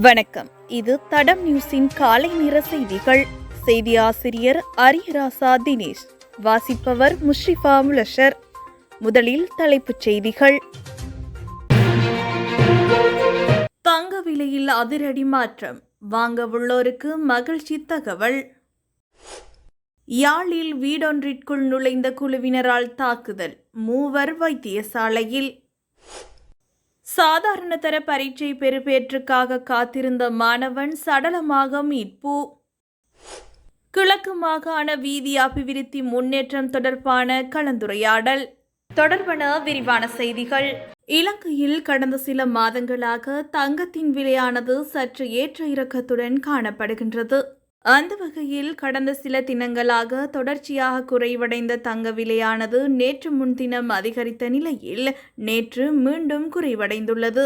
வணக்கம். இது தடம் நியூஸின் காலை நேர செய்திகள். செய்தி ஆசிரியர் அரியராசா தினேஷ். வாசிப்பவர் முஷ்ரிஃபா முலஷர். முதலில் தலைப்புச் செய்திகள். தங்க விலையில் அதிரடி மாற்றம், வாங்க உள்ளோருக்கு மகிழ்ச்சி தகவல். யாழில் வீடொன்றிற்குள் நுழைந்த குழுவினரால் தாக்குதல், மூவர் வைத்தியசாலையில். சாதாரண தர பரீட்சை பெறுபேற்றுக்காக காத்திருந்த மாணவன் சடலமாக மீட்பு. கிழக்கு மாகாண வீதி அபிவிருத்தி முன்னேற்றம் தொடர்பான கலந்துரையாடல். தொடர்பான விரிவான செய்திகள். இலங்கையில் கடந்த சில மாதங்களாக தங்கத்தின் விலையானது சற்று ஏற்ற இறக்கத்துடன் காணப்படுகின்றது. அந்த வகையில் கடந்த சில தினங்களாக தொடர்ச்சியாக குறைவடைந்த தங்க விலையானது நேற்று முன்தினம் அதிகரித்த நிலையில் நேற்று மீண்டும் குறைவடைந்துள்ளது.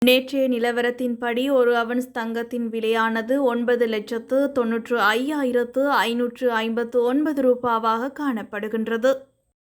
நேற்றைய நிலவரத்தின்படி ஒரு அவுன்ஸ் தங்கத்தின் விலையானது 9,05,559 ரூபாவாக காணப்படுகின்றது.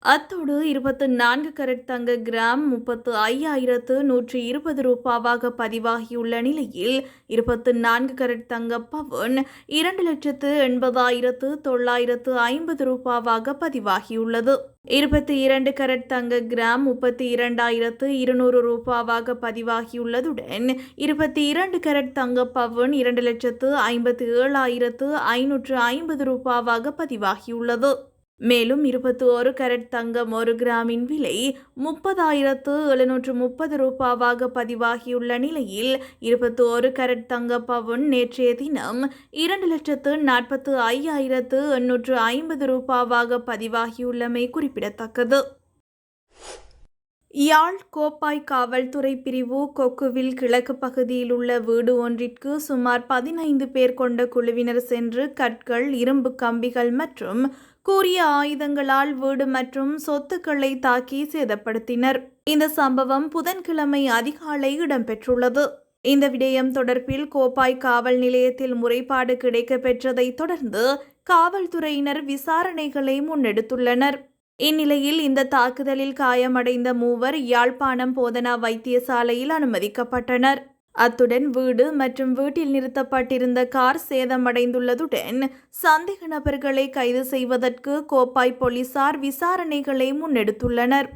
அத்தோடு 24 கரட் தங்க கிராம் 35,120 ரூபாவாக பதிவாகியுள்ள நிலையில் 24 கரட் தங்க பவுன் 2,80,950 ரூபாவாக பதிவாகியுள்ளது. 22 கரட் தங்க கிராம் 32,200 ரூபாவாக பதிவாகியுள்ளதுடன் 22 கரட் தங்க பவுன் 2,57,550 ரூபாவாக பதிவாகியுள்ளது. மேலும் 21 கரட் தங்கம் 1 கிராமின் விலை 30,730 ரூபாவாக பதிவாகியுள்ள நிலையில் 21 கரட் தங்க பவுன் நேற்றைய தினம் 2,45,850 ரூபாவாக பதிவாகியுள்ளமை குறிப்பிடத்தக்கது. யாழ் கோப்பாய் காவல்துறை பிரிவு கொக்குவில் கிழக்கு பகுதியில் உள்ள வீடு ஒன்றிற்கு சுமார் 15 பேர் கொண்ட குழுவினர் சென்று கற்கள், இரும்பு கம்பிகள் மற்றும் கூரிய ஆயுதங்களால் வீடு மற்றும் சொத்துக்களை தாக்கி சேதப்படுத்தினர். இந்த சம்பவம் புதன்கிழமை அதிகாலை இடம்பெற்றுள்ளது. இந்த விடயம் தொடர்பில் கோப்பாய் காவல் நிலையத்தில் முறைப்பாடு கிடைக்கப்பெற்றதை தொடர்ந்து காவல்துறையினர் விசாரணைகளை முன்னெடுத்துள்ளனர். இந்நிலையில் இந்த தாக்குதலில் காயமடைந்த மூவர் யாழ்ப்பாணம் போதனா வைத்தியசாலையில் அனுமதிக்கப்பட்டனர். அத்துடன் வீடு மற்றும் வீட்டில் நிறுத்தப்பட்டிருந்த கார் சேதமடைந்துள்ளதுடன் சந்தேக நபர்களை கைது செய்வதற்கு கோப்பாய் போலீசார் விசாரணைகளை முன்னெடுத்துள்ளனர்.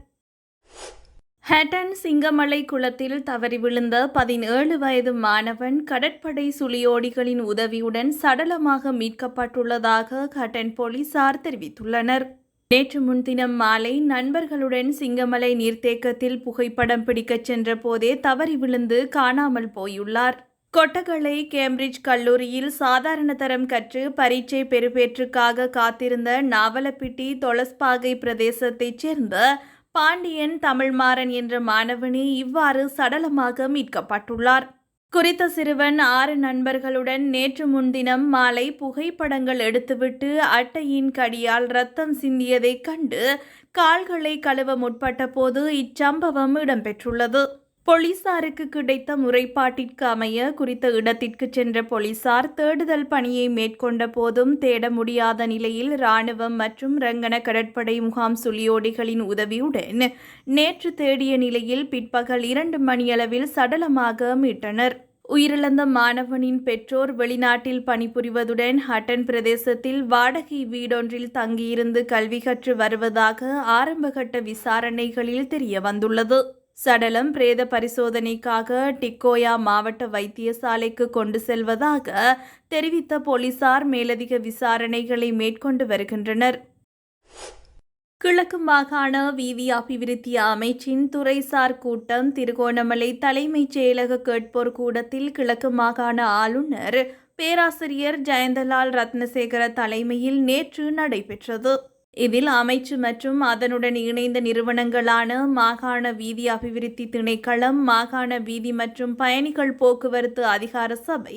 ஹட்டன் சிங்கமலை குளத்தில் தவறி விழுந்த 17 வயது மாணவன் கடற்படை சுழியோடிகளின் உதவியுடன் சடலமாக மீட்கப்பட்டுள்ளதாக ஹட்டன் போலீசார் தெரிவித்துள்ளனர். நேற்று முன்தினம் மாலை நண்பர்களுடன் சிங்கமலை நீர்த்தேக்கத்தில் புகைப்படம் பிடிக்கச் சென்ற போதே தவறி விழுந்து காணாமல் போயுள்ளார். கொட்டகலை கேம்பிரிட்ஜ் கல்லூரியில் சாதாரண தரம் கற்று பரீட்சை பெறுபேற்றுக்காக காத்திருந்த நாவலப்பிட்டி தொலஸ்பாகை பிரதேசத்தைச் சேர்ந்த பாண்டியன் தமிழ்மாறன் என்ற மாணவனே இவ்வாறு சடலமாக மீட்கப்பட்டுள்ளார். குறித்த சிறுவன் 6 நண்பர்களுடன் நேற்று முன்தினம் மாலை புகைப்படங்கள் எடுத்துவிட்டு அட்டையின் கடியால் ரத்தம் சிந்தியதைக் கண்டு கால்களை கழுவ முற்பட்ட போது இச்சம்பவம் இடம்பெற்றுள்ளது. போலீசாருக்கு கிடைத்த முறைப்பாட்டிற்கு அமைய குறித்த இடத்திற்கு சென்ற போலீசார் தேடுதல் பணியை மேற்கொண்ட போதும் தேட முடியாத நிலையில் இராணுவம் மற்றும் ரங்கன கடற்படை முகாம் சுழியோடிகளின் உதவியுடன் நேற்று தேடிய நிலையில் பிற்பகல் 2 மணியளவில் சடலமாக மீட்டனர். உயிரிழந்த மாணவனின் பெற்றோர் வெளிநாட்டில் பணிபுரிவதுடன் ஹட்டன் பிரதேசத்தில் வாடகை வீடொன்றில் தங்கியிருந்து கல்வி கற்று வருவதாக ஆரம்பகட்ட விசாரணைகளில் தெரியவந்துள்ளது. சடலம் பிரேத பரிசோதனைக்காக டிக்கோயா மாவட்ட வைத்தியசாலைக்கு கொண்டு செல்வதாக தெரிவித்த போலீசார் மேலதிக விசாரணைகளை மேற்கொண்டு வருகின்றனர். கிழக்கு மாகாண வீதி அபிவிருத்தி அமைச்சின் துறைசார் கூட்டம் திருகோணமலை தலைமைச் செயலக கேட்போர் கூடத்தில் கிழக்கு மாகாண ஆளுநர் பேராசிரியர் ஜயந்தலால் ரத்னசேகர தலைமையில் நேற்று நடைபெற்றது. இதில் அமைச்சு மற்றும் அதனுடன் இணைந்த நிறுவனங்களான மாகாண வீதி அபிவிருத்தி திணைக்களம், மாகாண வீதி மற்றும் பயணிகள் போக்குவரத்து அதிகார சபை,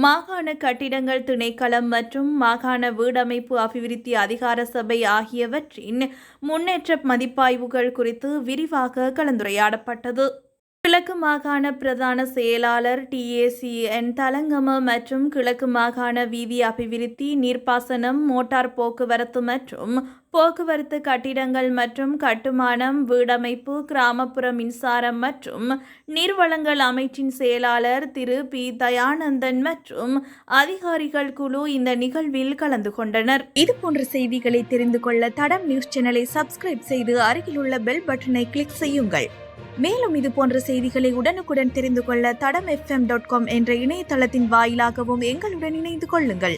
மாகாண கட்டிடங்கள் திணைக்களம் மற்றும் மாகாண வீடமைப்பு அபிவிருத்தி அதிகார சபை ஆகியவற்றின் முன்னேற்ற மதிப்பாய்வுகள் குறித்து விரிவாக கலந்துரையாடப்பட்டது. கிழக்கு மாகாண பிரதான செயலாளர் TACN தலங்கம மற்றும் கிழக்கு மாகாண வீதி அபிவிருத்தி, நீர்ப்பாசனம், மோட்டார் போக்குவரத்து மற்றும் போக்குவரத்து கட்டிடங்கள் மற்றும் கட்டுமானம், வீடமைப்பு, கிராமப்புற மின்சாரம் மற்றும் நீர்வளங்கள் அமைச்சின் செயலாளர் திரு பி. தயானந்தன் மற்றும் அதிகாரிகள் குழு இந்த நிகழ்வில் கலந்து கொண்டனர். இதுபோன்ற செய்திகளை தெரிந்து கொள்ள தடம் நியூஸ் சேனலை சப்ஸ்கிரைப் செய்து அருகிலுள்ள பெல் பட்டனை கிளிக் செய்யுங்கள். மேலும் இது போன்ற செய்திகளை உடனுக்குடன் தெரிந்து கொள்ள தடம் FM.com என்ற இணையதளத்தின் வாயிலாகவும் எங்களுடன் இணைந்து கொள்ளுங்கள்.